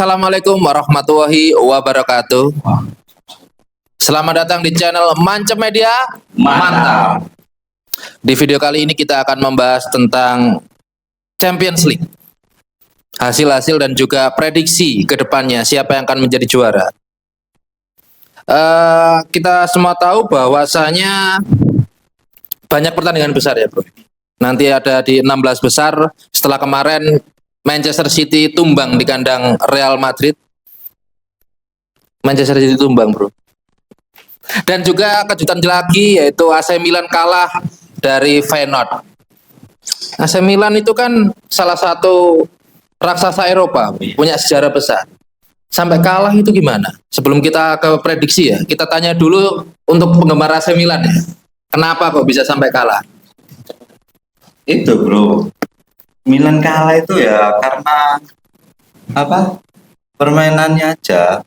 Assalamualaikum warahmatullahi wabarakatuh. Selamat datang di channel Mancep Media Mantap. Di video kali ini kita akan membahas tentang Champions League. Hasil-hasil dan juga prediksi ke depannya siapa yang akan menjadi juara. Kita semua tahu bahwasanya banyak pertandingan besar ya, bro. Nanti ada di 16 besar setelah kemarin Manchester City tumbang di kandang Real Madrid. Manchester City tumbang, bro. Dan juga kejutan lagi yaitu AC Milan kalah dari Feyenoord. AC Milan itu kan salah satu raksasa Eropa, punya sejarah besar. Sampai kalah itu gimana? Sebelum kita ke prediksi ya, kita tanya dulu untuk penggemar AC Milan ya. Kenapa kok bisa sampai kalah? Itu bro, Milan kalah itu ya karena permainannya aja.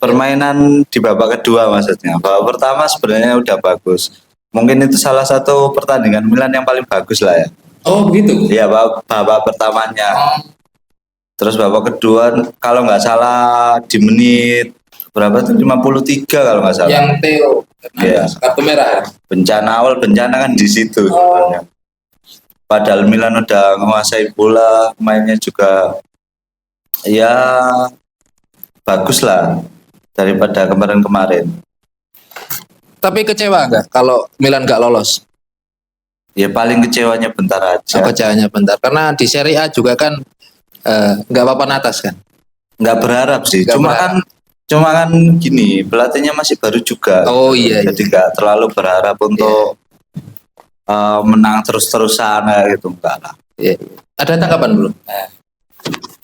Permainan di babak kedua maksudnya. Babak pertama sebenarnya udah bagus. Mungkin itu salah satu pertandingan Milan yang paling bagus lah ya. Oh begitu? Iya, babak pertamanya. Terus babak kedua kalau nggak salah di menit berapa tuh, 53 kalau nggak salah. Yang Theo ya. Kartu merah. Bencana kan di situ sebenarnya. Padahal Milan udah menguasai bola, mainnya juga ya bagus lah daripada kemarin-kemarin. Tapi kecewa nggak kalau Milan nggak lolos? Ya paling kecewanya bentar aja. Kecewanya bentar, karena di Serie A juga kan nggak papan atas kan? Nggak berharap sih. Cuma kan gini, pelatihnya masih baru juga. Oh iya. Jadi nggak terlalu berharap untuk menang terus-terusan gitu, enggak lah. Iya. Ada tanggapan belum?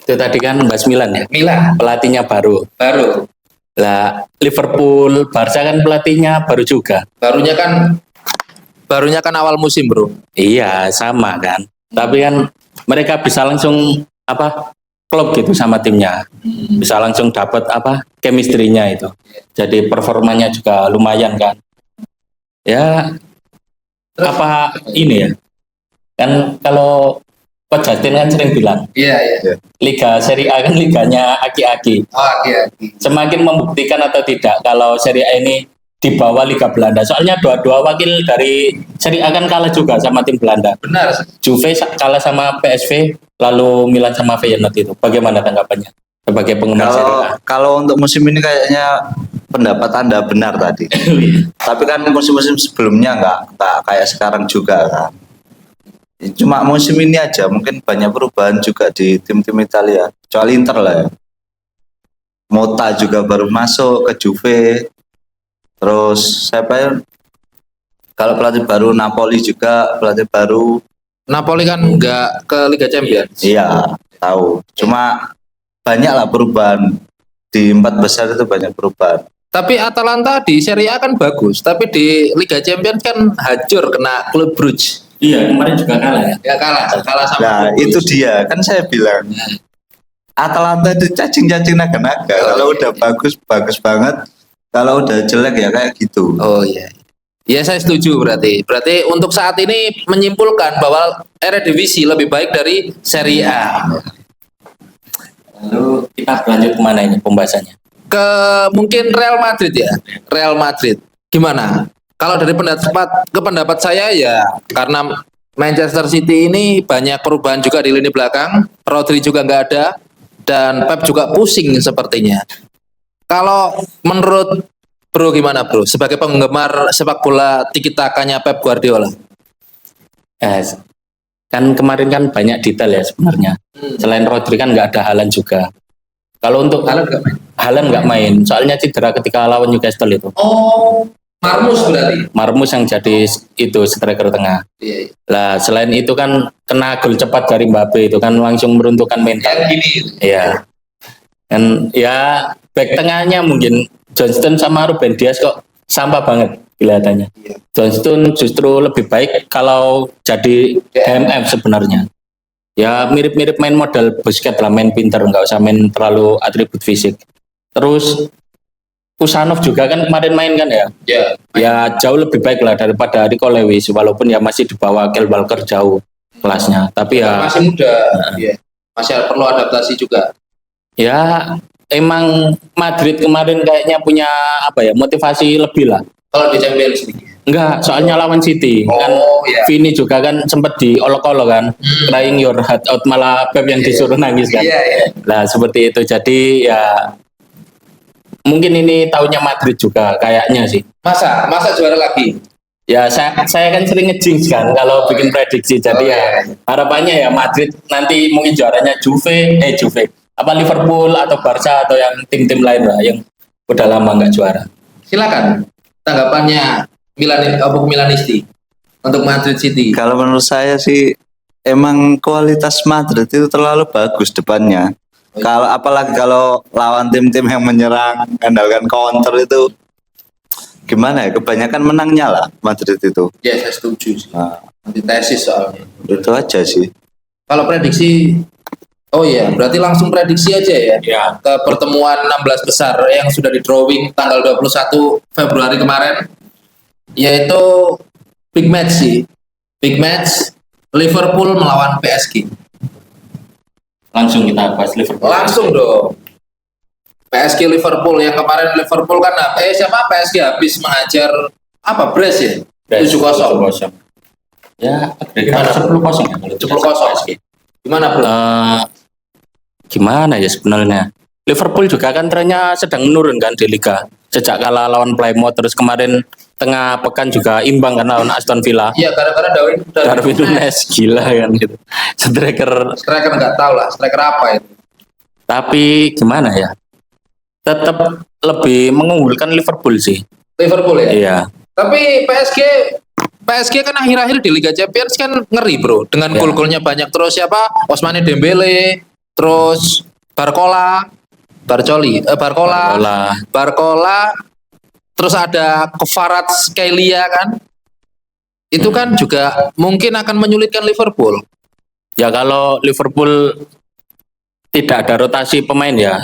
Itu tadi kan bahas Milan ya. Milan Pelatihnya baru. Lah Liverpool, Barca kan pelatihnya baru juga. Barunya kan awal musim, bro. Iya, sama kan. Tapi kan mereka bisa langsung klop gitu sama timnya. Bisa langsung dapat chemistry-nya itu. Jadi performanya juga lumayan kan. Ya ini ya. Kan kalau Coach Justin kan sering bilang, Iya. Liga Serie A kan liganya aki-aki. Semakin membuktikan atau tidak kalau Serie A ini di bawah Liga Belanda. Soalnya dua wakil dari Serie A kan kalah juga sama tim Belanda. Benar. Juve kalah sama PSV, lalu Milan sama Feyenoord itu. Bagaimana tanggapannya sebagai penggemar Serie A? Kalau untuk musim ini kayaknya pendapat Anda benar tadi. Tapi kan musim-musim sebelumnya nggak kayak sekarang juga kan. Cuma musim ini aja mungkin banyak perubahan juga di tim-tim Italia. Kecuali Inter lah ya. Motta juga baru masuk ke Juve. Terus siapa ya? Kalau pelatih baru Napoli juga pelatih baru. Napoli kan nggak ke Liga Champions. Iya, tahu. Cuma banyak lah perubahan. Di 4 besar itu banyak perubahan. Tapi Atalanta di Serie A kan bagus, tapi di Liga Champions kan hancur kena klub Brugge. Iya, kemarin juga kalah ya. Ya kalah sama. Nah, itu dia. Kan saya bilang Atalanta itu cacing-cacing naga-naga. Kalau udah bagus banget. Kalau udah jelek ya kayak gitu. Oh iya. Ya saya setuju berarti. Berarti untuk saat ini menyimpulkan bahwa Eredivisie lebih baik dari Serie A. Lalu kita lanjut kemana ini pembahasannya? Ke mungkin Real Madrid ya. Real Madrid. Gimana? Kalau dari pendapat saya ya karena Manchester City ini banyak perubahan juga di lini belakang, Rodri juga nggak ada, dan Pep juga pusing sepertinya. Kalau menurut Bro gimana bro? Sebagai penggemar sepak bola tiki-takanya Pep Guardiola. Kan kemarin kan banyak detail ya sebenarnya. Selain Rodri kan nggak ada Haaland juga. Kalau untuk Haaland nggak main, soalnya cedera ketika lawan Newcastle itu. Oh. Marmus berarti. Marmus yang jadi itu striker tengah. Iya. Lah selain itu kan kena gol cepat dari Mbappe itu kan langsung meruntuhkan mental. Iya. Dan ya back tengahnya mungkin Johnston sama Ruben Dias kok sampah banget kelihatannya. Iya. Johnston justru lebih baik kalau jadi DMF sebenarnya. Ya mirip-mirip main modal Busquets lah, main pinter, nggak usah main terlalu atribut fisik. Terus Kusanov juga kan kemarin main kan ya. Ya jauh lebih baik lah daripada Rico Lewis, walaupun ya masih di bawah Kyle Walker jauh kelasnya. Tapi ya masih muda. Masih perlu adaptasi juga. Ya emang Madrid kemarin kayaknya punya apa ya motivasi lebih lah. Kalau di Champions League. Enggak, soalnya lawan City kan iya. Vini juga kan sempat diolok-olok kan, crying your heart out, malah Pep yang disuruh nangis kan. Iya, iya. Nah seperti itu, jadi ya mungkin ini tahunnya Madrid juga kayaknya sih. Masa juara lagi? Ya saya kan sering ngejinx kan kalau bikin prediksi, jadi ya harapannya ya Madrid nanti mungkin juaranya Juve apa Liverpool atau Barca atau yang tim-tim lain lah yang udah lama nggak juara. Silakan tanggapannya Milanisti untuk Madrid City. Kalau menurut saya sih emang kualitas Madrid itu terlalu bagus depannya. Kalau apalagi kalau lawan tim-tim yang menyerang, andalkan counter itu gimana ya? Kebanyakan menangnya lah Madrid itu. Ya, saya setuju sih. Nah, Antitesis soalnya. itu aja sih. Kalau prediksi, oh iya, berarti langsung prediksi aja ya. Ya. Ke pertemuan 16 besar yang sudah di drawing tanggal 21 Februari kemarin, yaitu big match sih. Big match Liverpool melawan PSG. Langsung kita bahas Liverpool. Langsung dong. PSG Liverpool yang kemarin Liverpool kan PSG habis mengajar apa Bres ya? 7-0. Ya, Gimana? 10-0 ya kalau 10-0. Gimana, Bro? Gimana ya sebenarnya? Liverpool juga kan trennya sedang menurun kan di Liga. Sejak kalah lawan Plymouth, terus kemarin tengah pekan juga imbang kan lawan Aston Villa. Iya, gara-gara Darwin Núñez gila kan gitu. Striker nggak tahu lah, striker apa itu. tapi gimana ya? Tetap lebih mengunggulkan Liverpool sih. Liverpool ya? Iya. Tapi PSG kan akhir-akhir di Liga Champions kan ngeri, Bro. Dengan gol-golnya banyak, terus siapa? Ousmane Dembele, terus Barcola, terus ada Kvaratskhelia kan. Itu kan juga mungkin akan menyulitkan Liverpool. Ya kalau Liverpool tidak ada rotasi pemain ya.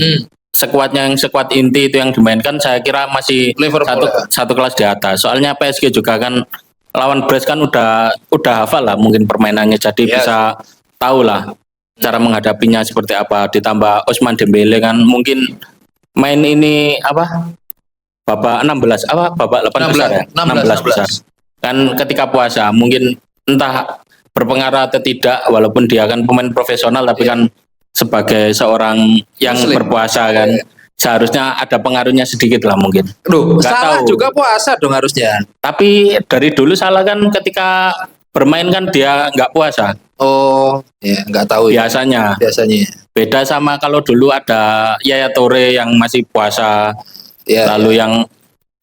Sekuatnya yang sekuat inti itu yang dimainkan saya kira masih Liverpool satu kelas di atas. Soalnya PSG juga kan lawan Brest kan udah hafal lah mungkin permainannya, jadi bisa tahu lah cara menghadapinya seperti apa. Ditambah Ousmane Dembele kan mungkin main ini apa babak 16 babak 8 besar ya 16 besar kan ketika puasa mungkin entah berpengaruh atau tidak, walaupun dia kan pemain profesional tapi kan sebagai seorang yang Muslim. berpuasa kan seharusnya ada pengaruhnya sedikit lah mungkin. Duh, Nggak salah tahu. juga puasa dong harusnya. Tapi dari dulu Salah kan ketika bermain kan dia nggak puasa Oh, ya nggak tahu ya. biasanya. Beda sama kalau dulu ada Yaya Toure yang masih puasa, Ya, lalu yang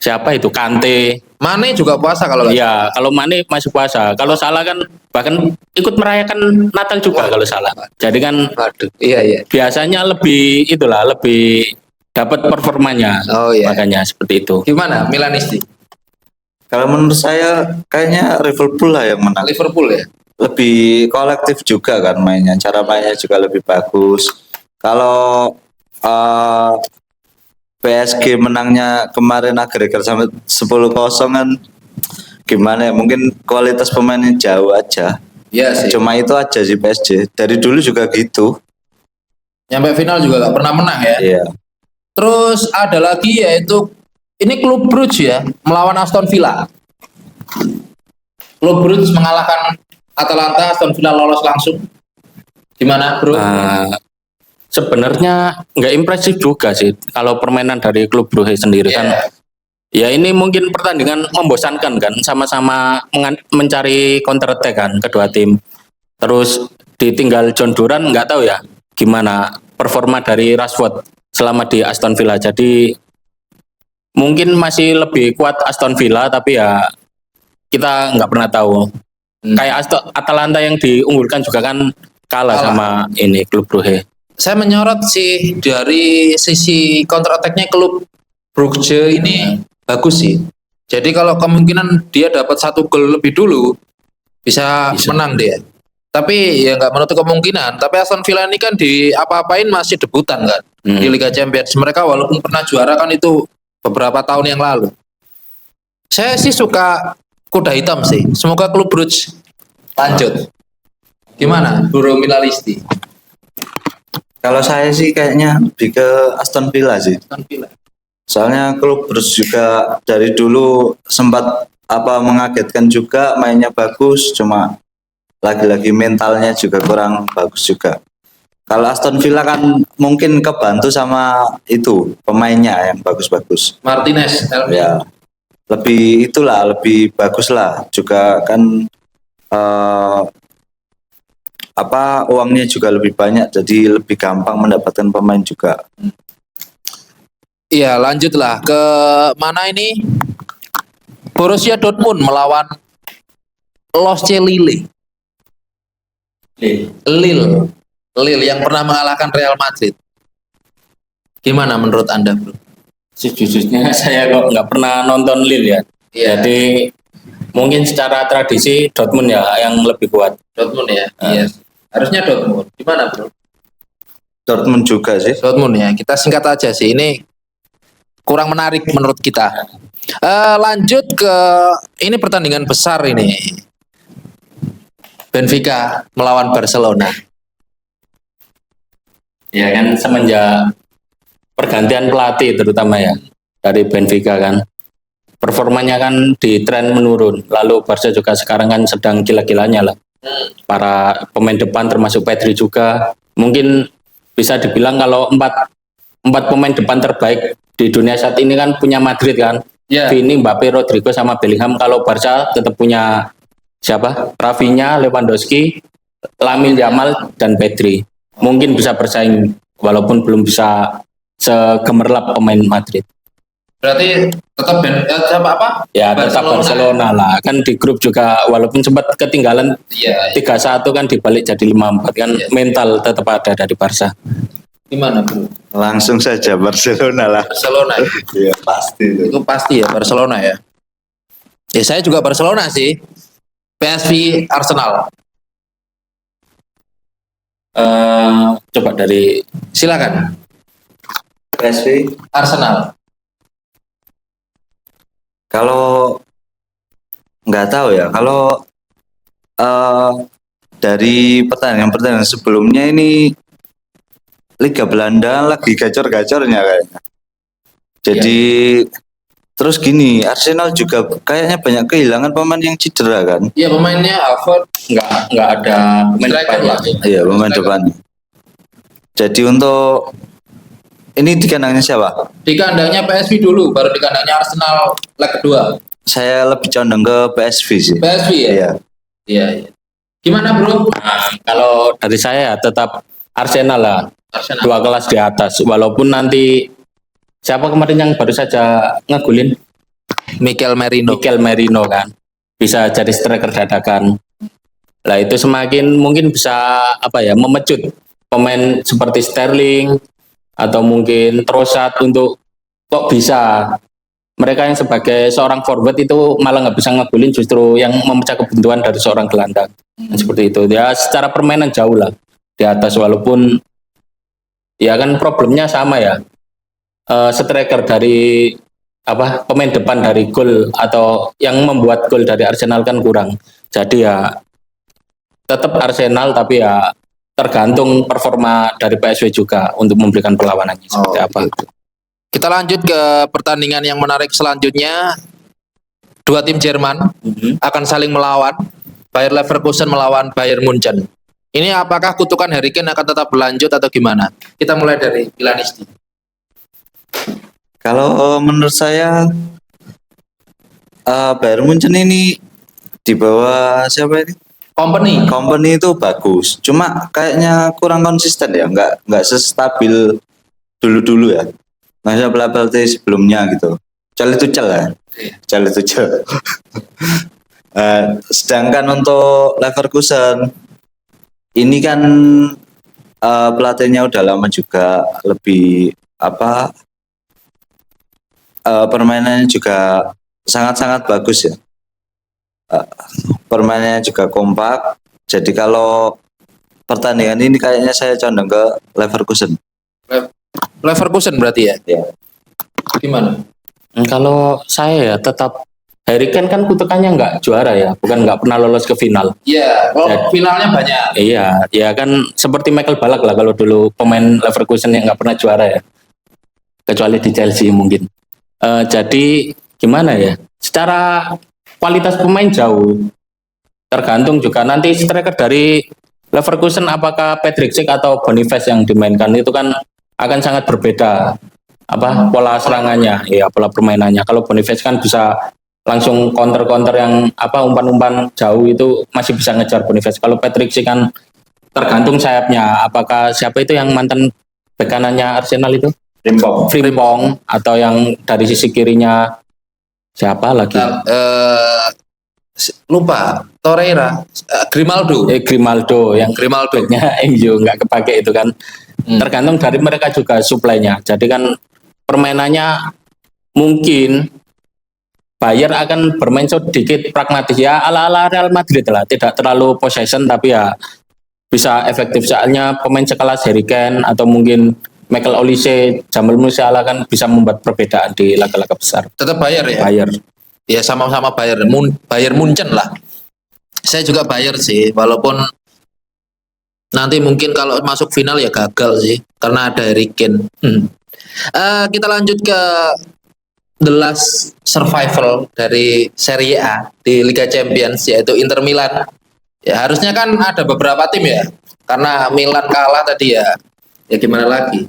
siapa itu Kante. Mane juga puasa kalau nggak Ya, kalau Mane masih puasa. Kalau Salah kan bahkan ikut merayakan Natal juga kalau Salah. Jadi kan Waduh, iya. biasanya lebih dapat performanya. Oh iya. Makanya seperti itu. Gimana Milanisti? Kalau menurut saya kayaknya Liverpool lah yang menang. Liverpool ya? Lebih kolektif juga kan mainnya, cara mainnya juga lebih bagus. Kalau PSG menangnya kemarin agregat sampai 10-0 kan gimana ya, mungkin kualitas pemainnya jauh aja. Iya sih. Cuma itu aja sih PSG. Dari dulu juga gitu. Nyampe final juga nggak pernah menang ya. Iya. Terus ada lagi yaitu ini klub Brugge ya melawan Aston Villa. Klub Brugge mengalahkan Atalanta, Aston Villa lolos langsung. Gimana, Bro? Sebenarnya nggak impresif juga sih kalau permainan dari klub Brugge sendiri kan. Ya ini mungkin pertandingan membosankan kan, sama-sama mencari counter attack kan kedua tim. Terus ditinggal John Duran, nggak tahu ya gimana performa dari Rashford selama di Aston Villa. Jadi mungkin masih lebih kuat Aston Villa, tapi ya kita nggak pernah tahu. Kayak Atalanta yang diunggulkan juga kan kalah sama ini klub Brugge. Saya menyorot sih dari sisi counter attack-nya klub Brugge ini bagus sih. Jadi kalau kemungkinan dia dapat 1 gol lebih dulu bisa menang dia. Tapi ya nggak menutup kemungkinan. Tapi Aston Villa ini kan di apa-apain masih debutan kan di Liga Champions. Mereka walaupun pernah juara kan itu beberapa tahun yang lalu. Saya sih suka kuda hitam sih. Semoga klub Brugge lanjut. Gimana, Bro Milanisti? Kalau saya sih kayaknya lebih ke Aston Villa sih. Aston Villa. Soalnya klub Brugge juga dari dulu sempat mengagetkan juga, mainnya bagus, cuma lagi-lagi mentalnya juga kurang bagus juga. Kalau Aston Villa kan mungkin kebantu sama itu pemainnya yang bagus-bagus. Martinez, Ya, lebih bagus lah. Juga kan eh, uangnya juga lebih banyak, jadi lebih gampang mendapatkan pemain juga. Iya, lanjutlah ke mana ini? Borussia Dortmund melawan Losce Lille. Lille yang pernah mengalahkan Real Madrid. Gimana menurut Anda, Bro? Sejujurnya saya kok nggak pernah nonton Lille ya. Iya. Jadi mungkin secara tradisi Dortmund ya yang lebih kuat. Dortmund ya. Iya. Harusnya Dortmund. Gimana, Bro? Dortmund juga sih. Dortmund ya. Kita singkat aja sih. Ini kurang menarik menurut kita. Lanjut ke ini pertandingan besar ini. Benfica melawan Barcelona. Ya kan semenjak pergantian pelatih terutama ya dari Benfica kan performanya kan di tren menurun. Lalu Barca juga sekarang kan sedang gila-gilanya lah. Para pemain depan termasuk Pedri juga mungkin bisa dibilang kalau empat pemain depan terbaik di dunia saat ini kan punya Madrid kan. Ya. Vini, Mbappe, Rodrigo sama Bellingham. Kalau Barca tetap punya siapa? Rafinha, Lewandowski, Lamine Yamal dan Pedri. Mungkin bisa bersaing walaupun belum bisa segemerlap pemain Madrid. Berarti tetap apa? Ya tetap Barcelona lah. Kan di grup juga walaupun sempat ketinggalan Iya. 3-1 kan dibalik jadi 5-4 kan Iya. mental tetap ada dari Barca. Gimana, Bro? Langsung saja Barcelona lah. Barcelona. Iya pasti itu. Itu pasti ya Barcelona ya. Ya saya juga Barcelona sih. PSV Arsenal. Coba dari Silakan. PSV. Arsenal. Kalau nggak tahu ya, kalau dari pertandingan sebelumnya ini Liga Belanda lagi gacor-gacornya kayaknya. Jadi terus gini, Arsenal juga kayaknya banyak kehilangan pemain yang cedera kan? Iya, pemainnya Alfred nggak ada pemain striker depan lah. ya. Iya, pemain depan. Jadi untuk ini di kandangnya siapa? Di kandangnya PSV dulu, baru di kandangnya Arsenal leg kedua. Saya lebih condong ke PSV sih. PSV ya? Iya. Iya. Gimana, Bro? Nah, kalau dari saya tetap Arsenal lah. Arsenal. 2 kelas di atas. Walaupun nanti siapa kemarin yang baru saja ngegulin? Mikel Merino. Mikel Merino kan. Bisa jadi striker dadakan. Lah itu semakin mungkin bisa memecut pemain seperti Sterling atau mungkin Trossard untuk kok bisa mereka yang sebagai seorang forward itu malah nggak bisa ngegulin, justru yang memecah kebuntuan dari seorang gelandang. Seperti itu ya, secara permainan jauh lah di atas, walaupun ya kan problemnya sama ya, striker dari pemain depan dari gol atau yang membuat gol dari Arsenal kan kurang. Jadi ya tetap Arsenal, tapi ya tergantung performa dari PSV juga untuk memberikan perlawanannya seperti apa. Gitu. Kita lanjut ke pertandingan yang menarik selanjutnya. 2 tim Jerman akan saling melawan. Bayer Leverkusen melawan Bayern Munchen. Ini apakah kutukan Harry Kane akan tetap berlanjut atau gimana? Kita mulai dari Milanisti. Kalau menurut saya Bayern Munchen ini di bawah siapa ini? Company itu bagus, cuma kayaknya kurang konsisten ya, nggak sestabil dulu ya. Masa pelatih sebelumnya gitu. Cel itu cel ya. Cel itu cel. Sedangkan untuk Leverkusen ini kan pelatihnya udah lama juga, lebih permainannya juga sangat-sangat bagus ya. Permainannya juga kompak. Jadi kalau pertandingan ini kayaknya saya condong ke Leverkusen. Leverkusen berarti ya? Ya. Gimana? Kalau saya ya tetap Harry Kane kan kutukannya nggak juara ya, bukan nggak pernah lolos ke final. Iya, kalau Dan- finalnya banyak. Iya, ya kan seperti Michael Ballack lah kalau dulu pemain Leverkusen yang nggak pernah juara ya, kecuali di Chelsea mungkin. Jadi gimana ya? Secara kualitas pemain jauh, tergantung juga nanti striker dari Leverkusen apakah Patrick Schick atau Boniface yang dimainkan itu kan akan sangat berbeda pola serangannya, ya pola permainannya. Kalau Boniface kan bisa langsung counter yang umpan-umpan jauh itu masih bisa ngejar Boniface. Kalau Patrick Schick kan tergantung sayapnya, apakah siapa itu yang mantan bek kanannya Arsenal itu? Frimpong atau yang dari sisi kirinya siapa lagi? Lupa, Torreira, Grimaldo. Grimaldo yang Grimaldo. beknya MU nggak kepake itu kan. Tergantung dari mereka juga suplainya. Jadi kan permainannya mungkin Bayer akan bermain sedikit pragmatis ya ala-ala Real Madrid lah, tidak terlalu possession tapi ya bisa efektif soalnya pemain sekelas Harry Kane atau mungkin Michael Olise, Jamal Musiala kan bisa membuat perbedaan di laga-laga besar. Tetap Bayer ya? Bayer. Ya sama-sama Bayer, Bayer Munchen lah. Saya juga Bayer sih, walaupun nanti mungkin kalau masuk final ya gagal sih, karena ada Harry Kane. Kita lanjut ke the last survival dari Serie A di Liga Champions, yaitu Inter Milan. Ya harusnya kan ada beberapa tim ya, karena Milan kalah tadi ya gimana lagi.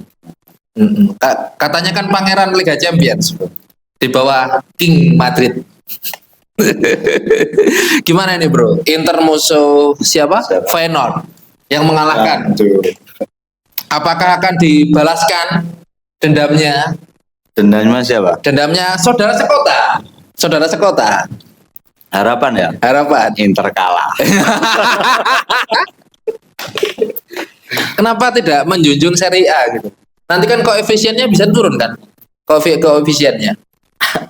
Katanya kan pangeran Liga Champions di bawah King Madrid. Gimana ini bro? Inter musuh siapa? Feyenoord yang mengalahkan. Apakah akan dibalaskan dendamnya? Dendamnya siapa? Dendamnya saudara sekota. Saudara sekota. Harapan ya? Harapan. Inter kalah. Kenapa tidak menjunjung Serie A gitu? Nanti kan koefisiennya bisa turun kan? Koefisiennya.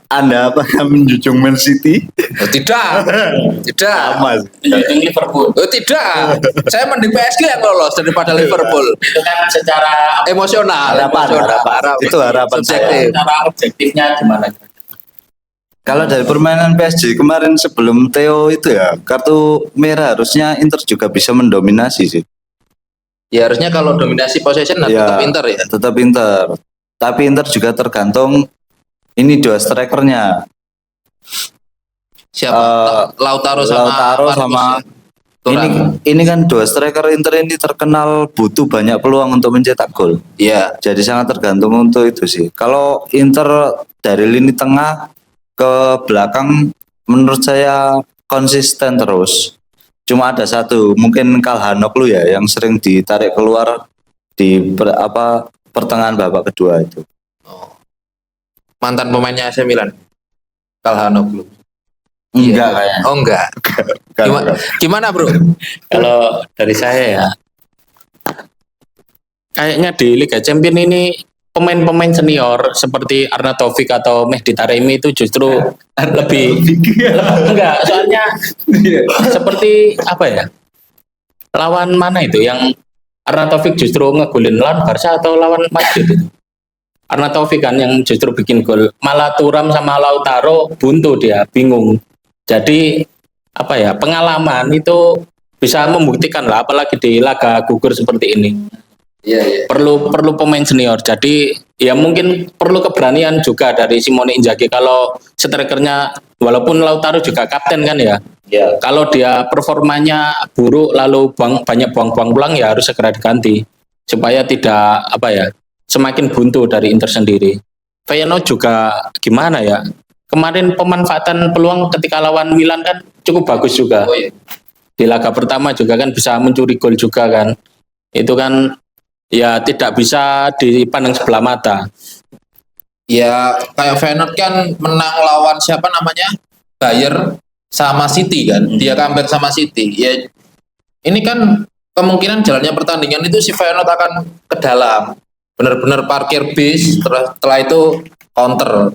Anda apa menjunjung Man City? Oh, tidak. Tidak. Sama sih. Menjunjung Liverpool. Oh, tidak. Saya mending PSG yang lolos daripada Liverpool. Itu kan secara Emosional. Harapan. Itu harapan Subjektif. secara objektifnya gimana? Kalau dari permainan PSG kemarin sebelum Theo itu ya, kartu merah harusnya Inter juga bisa mendominasi sih. Ya harusnya kalau dominasi possession tetap Inter ya. Tetap Inter. Tapi Inter juga tergantung ini dua strikernya. Siapa? Lautaro sama Thuram. Ini kan dua striker Inter ini terkenal butuh banyak peluang untuk mencetak gol. Iya. Jadi sangat tergantung untuk itu sih. Kalau Inter dari lini tengah ke belakang menurut saya konsisten terus. Cuma ada satu, mungkin Calhanoglu ya yang sering ditarik keluar di pertengahan babak kedua itu. Mantan pemainnya AC Milan. Calhanoglu. Enggak kayaknya. Oh enggak. Gimana bro? Kalau dari saya ya, kayaknya di Liga Champions ini pemain-pemain senior seperti Arnautovic atau Mehdi Taremi itu justru lebih enggak, soalnya seperti lawan mana itu yang Arnautovic justru ngegolin lawan Barca atau lawan Madrid itu. Arnautovic kan yang justru bikin gol, malah Thuram sama Lautaro buntu, dia bingung. Jadi pengalaman itu bisa membuktikan lah, apalagi di laga gugur seperti ini. Iya. Perlu pemain senior. Jadi ya mungkin perlu keberanian juga dari Simone Inzaghi kalau strikernya, walaupun Lautaro juga kapten kan ya. Ya. Kalau dia performanya buruk lalu banyak buang-buang peluang ya harus segera diganti supaya tidak semakin buntu dari Inter sendiri. Feyenoord juga gimana ya? Kemarin pemanfaatan peluang ketika lawan Milan kan cukup bagus juga. Oh, iya. Di laga pertama juga kan bisa mencuri gol juga kan. Itu kan ya tidak bisa dipandang sebelah mata. Ya kayak Feyenoord kan menang lawan siapa namanya? Bayer sama City kan. Dia comeback sama City. Ya ini kan kemungkinan jalannya pertandingan itu si Feyenoord akan ke dalam. Benar-benar parkir bis, setelah itu counter.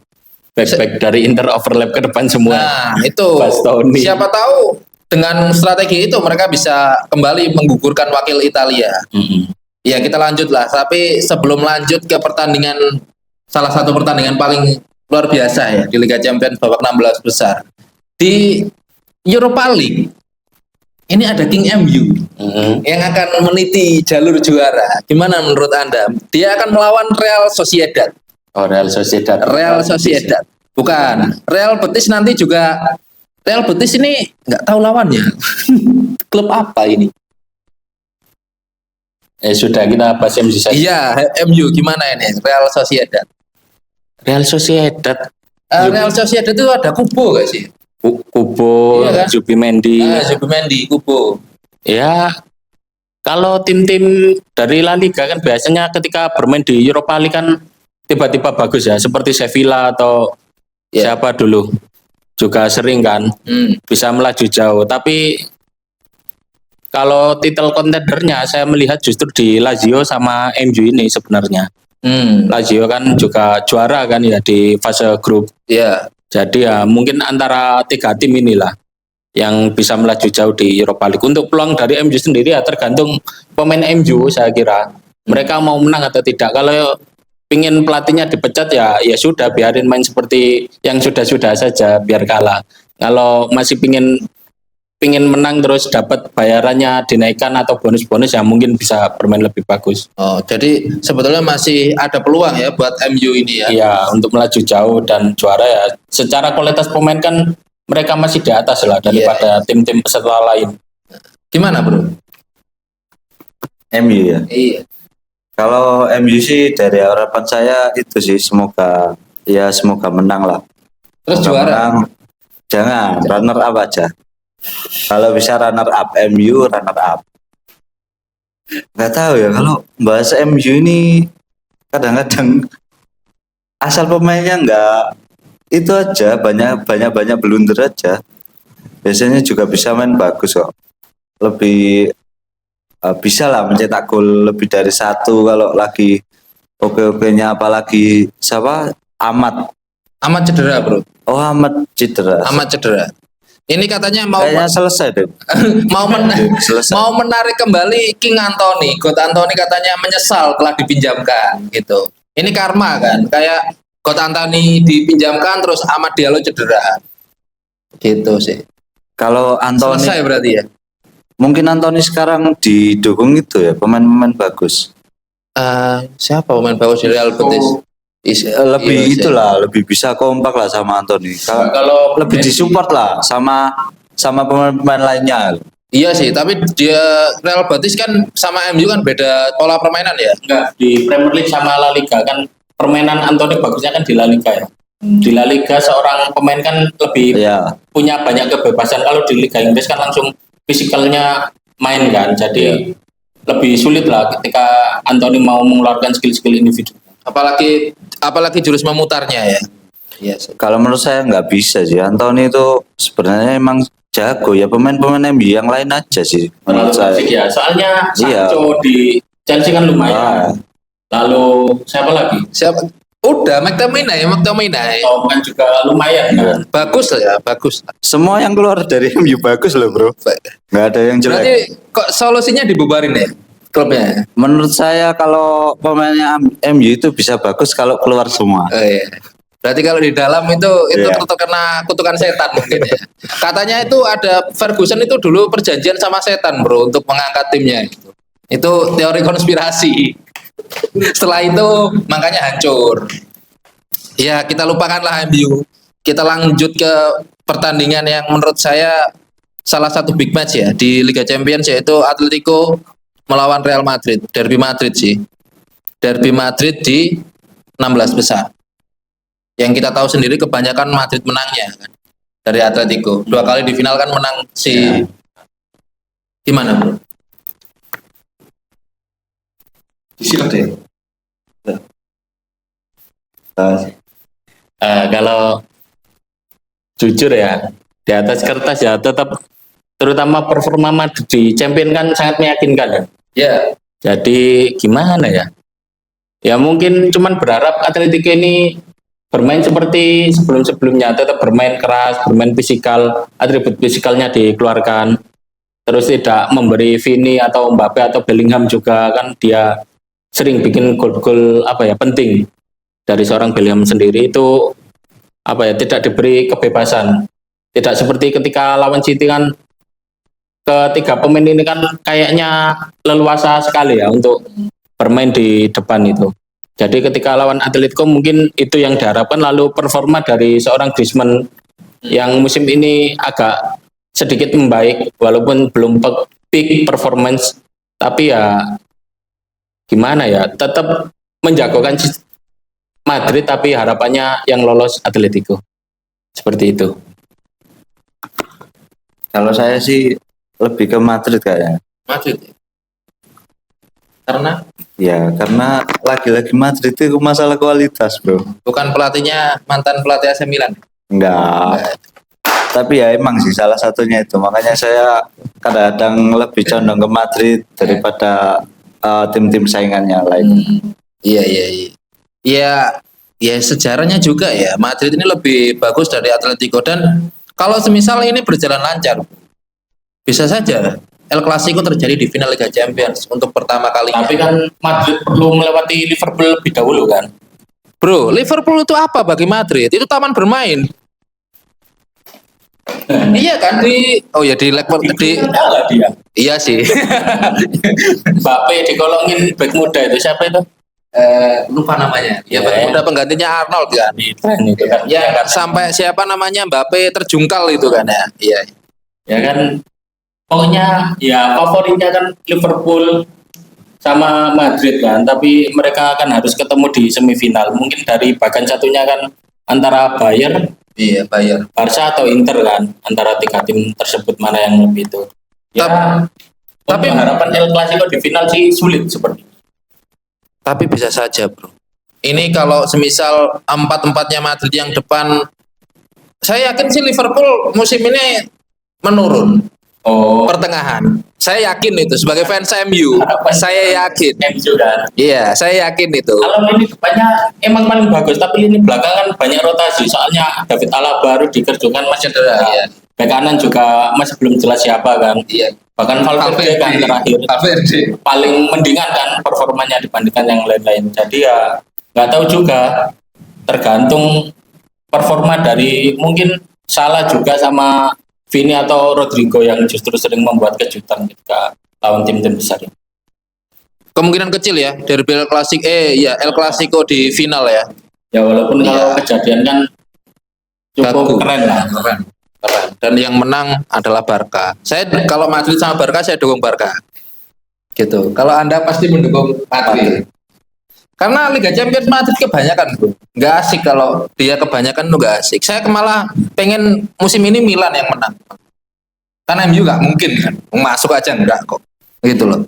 Back dari Inter overlap ke depan semua. Nah, itu Bastoni. siapa tahu dengan strategi itu mereka bisa kembali menggugurkan wakil Italia. Ya kita lanjut lah. Tapi sebelum lanjut ke pertandingan, salah satu pertandingan paling luar biasa ya di Liga Champions babak 16 besar. Di Europa League ini ada King MU yang akan meniti jalur juara. Gimana menurut Anda? Dia akan melawan Real Sociedad. Oh, Real Sociedad. Real Sociedad. Bukan. Real Betis nanti juga. Real Betis ini nggak tahu lawannya. Klub apa ini? Sudah kita bahas MU saja. Iya, MU gimana ini? Real Sociedad. Real Sociedad. Real Sociedad itu ada Kubo gak sih? Kubo, Iya kan? Zubimendi. Zubimendi, Kubo. Ya, kalau tim-tim dari La Liga kan biasanya ketika bermain di Europa League kan tiba-tiba bagus ya, seperti Sevilla atau siapa dulu juga sering kan bisa melaju jauh. Tapi kalau titel kontendernya saya melihat justru di Lazio sama MU ini sebenarnya. Lazio kan juga juara kan ya di fase grup. Iya. Jadi ya mungkin antara 3 tim inilah yang bisa melaju jauh di Europa League. Untuk peluang dari MU sendiri ya tergantung pemain MU saya kira. Mereka mau menang atau tidak. Kalau pingin pelatihnya dipecat ya sudah biarin main seperti yang sudah-sudah saja biar kalah. Kalau masih pingin menang terus dapat bayarannya dinaikkan atau bonus-bonus ya mungkin bisa bermain lebih bagus. Oh, jadi sebetulnya masih ada peluang ya buat MU ini ya. Iya, untuk melaju jauh dan juara ya. Secara kualitas pemain kan mereka masih di atas lah daripada tim-tim peserta lain. Gimana, Bro? MU ya. Iya. Kalau MU sih dari harapan saya itu sih semoga menang lah. Terus Semoga juara. menang. Jangan runner up aja. Kalau bisa runner up MU runner up. Nggak tahu ya kalau bahas MU ini kadang-kadang asal pemainnya nggak itu aja banyak blunder aja. Biasanya juga bisa main bagus kok. Lebih bisa lah mencetak gol lebih dari 1 kalau lagi oke-okenya, apalagi siapa Amat cedera, Bro. Oh, Amat cedera. Ini katanya mau Kayaknya selesai deh. Selesai. mau menarik kembali King Anthony. God Anthony katanya menyesal telah dipinjamkan gitu. Ini karma kan, kayak God Anthony dipinjamkan terus Amad Diallo cedera. Gitu sih. Kalau Anthony Selesai berarti ya. mungkin Anthony sekarang didukung itu ya pemain-pemain bagus. Siapa pemain bagus di Real Betis? Lebih itulah, lebih bisa kompak lah sama Anthony. Kalau lebih disupport lah sama pemain-pemain lainnya. Iya sih, tapi dia Real Betis kan sama MU kan beda pola permainan ya. Enggak, di Premier League sama La Liga kan permainan Anthony bagusnya kan di La Liga ya. Di La Liga seorang pemain kan lebih punya banyak kebebasan. Kalau di Liga Inggris kan langsung fisikalnya main kan. Jadi lebih sulit lah ketika Anthony mau mengeluarkan skill-skill individu. Apalagi jurus memutarnya ya. Iya sih. Kalau menurut saya nggak bisa sih. Anthony itu sebenarnya emang jago ya, pemain-pemain MU yang lain aja sih menurut saya. Ya, soalnya Sancho di Chelsea kan lumayan. Lalu siapa lagi? Udah McTominay. Oh, kan juga lumayan kan. Bagus lah ya, bagus. Semua yang keluar dari MU bagus loh, Bro. Nggak ada yang jelek. Berarti kok solusinya dibubarin ya klubnya? Menurut saya kalau pemainnya MU itu bisa bagus kalau keluar semua. Oh, iya. Berarti kalau di dalam itu terkena kutukan setan mungkin ya. Katanya itu ada Ferguson itu dulu perjanjian sama setan, Bro, untuk mengangkat timnya itu. Itu teori konspirasi. Setelah itu makanya hancur. Ya, kita lupakanlah MU. Kita lanjut ke pertandingan yang menurut saya salah satu big match ya di Liga Champions, yaitu Atletico melawan Real Madrid. Derby Madrid sih. Derby Madrid di 16 besar. Yang kita tahu sendiri kebanyakan Madrid menangnya kan, dari Atletico. 2 kali di final kan menang si gimana, Bro? Disikat deh. Kalau jujur ya di atas kertas ya tetap terutama performa Madrid di Champion kan sangat meyakinkan ya. Ya. Jadi gimana ya? Ya mungkin cuman berharap Atletico ini bermain seperti sebelum-sebelumnya, tetap bermain keras, bermain fisikal, atribut fisikalnya dikeluarkan. Terus tidak memberi Vini atau Mbappe atau Bellingham juga kan dia sering bikin gol-gol penting. Dari seorang Bellingham sendiri itu apa ya, tidak diberi kebebasan. Tidak seperti ketika lawan City kan, ketiga pemain ini kan kayaknya leluasa sekali ya untuk bermain di depan itu. Jadi ketika lawan Atletico mungkin itu yang diharapkan, lalu performa dari seorang Griezmann yang musim ini agak sedikit membaik walaupun belum peak performance, tapi ya gimana ya, tetap menjagokan Madrid tapi harapannya yang lolos Atletico. Seperti itu. Kalau saya sih lebih ke Madrid kayaknya. Madrid. Karena Karena lagi-lagi Madrid itu masalah kualitas, bro. bukan pelatihnya mantan pelatih AC Milan. Enggak. Tapi ya emang sih salah satunya itu. Makanya saya kadang-kadang lebih condong ke Madrid daripada tim-tim saingannya lain. Iya. Ya sejarahnya juga ya. Madrid ini lebih bagus dari Atletico, dan kalau semisal ini berjalan lancar, bisa saja El Clasico terjadi di final Liga Champions untuk pertama kalinya. Tapi kan Madrid perlu melewati Liverpool lebih dahulu kan. Bro, Liverpool itu apa bagi Madrid? Itu taman bermain. Iya kan di Kalah dia. iya sih. Mbappe dikolongin back muda itu, siapa itu? Lupa namanya. Ya, udah penggantinya Arnold kan. Di tren itu kan. Ya kan, sampai siapa namanya Mbappe terjungkal itu kan ya. Iya. Ya kan, pokoknya ya favoritnya kan Liverpool sama Madrid kan, tapi mereka akan harus ketemu di semifinal. Mungkin dari bagan satunya kan antara Bayern, Iya, Bayern. Barca atau Inter kan, antara tiga tim tersebut mana yang lebih itu. Ya, tapi harapan El Clasico di final sih sulit seperti itu. Tapi bisa saja, bro. Ini kalau semisal empat-empatnya Madrid yang depan, saya yakin sih Liverpool musim ini menurun. Oh, Pertengahan. Saya yakin itu sebagai fans MU. Saya yakin. MU kan. Iya, saya yakin itu. Kalau lini depannya emang paling bagus, tapi lini belakangan banyak rotasi. Soalnya David Alaba, Rudiger juga kan masih cedera. Iya. Bek kanan juga masih belum jelas siapa kan. Iya. Bahkan Valverde kan terakhir Valverde. paling mendingan kan performanya dibandingkan yang lain-lain. Jadi ya nggak tahu juga, tergantung performa dari mungkin Salah juga sama Vini atau Rodrigo yang justru sering membuat kejutan ketika lawan tim-tim besar. Kemungkinan kecil ya derby El Clasico El Clasico di final ya. Ya walaupun kalau Iya. kejadian kan cukup Bagus. keren lah. Keren. Dan yang menang adalah Barca. Saya kalau Madrid sama Barca saya dukung Barca. Gitu. Kalau Anda pasti mendukung Madrid. Karena Liga Champions Madrid kebanyakan, bro. Nggak asik kalau dia kebanyakan tuh nggak asik. Saya malah pengen musim ini Milan yang menang. Karena MU nggak mungkin kan. Masuk aja enggak kok. Gitu loh.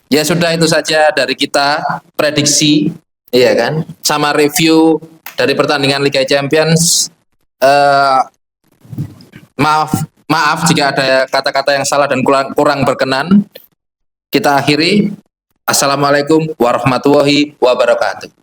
Ya sudah, itu saja dari kita, prediksi, iya kan, sama review dari pertandingan Liga Champions. Maaf jika ada kata-kata yang salah dan kurang berkenan. Kita akhiri. Assalamualaikum warahmatullahi wabarakatuh.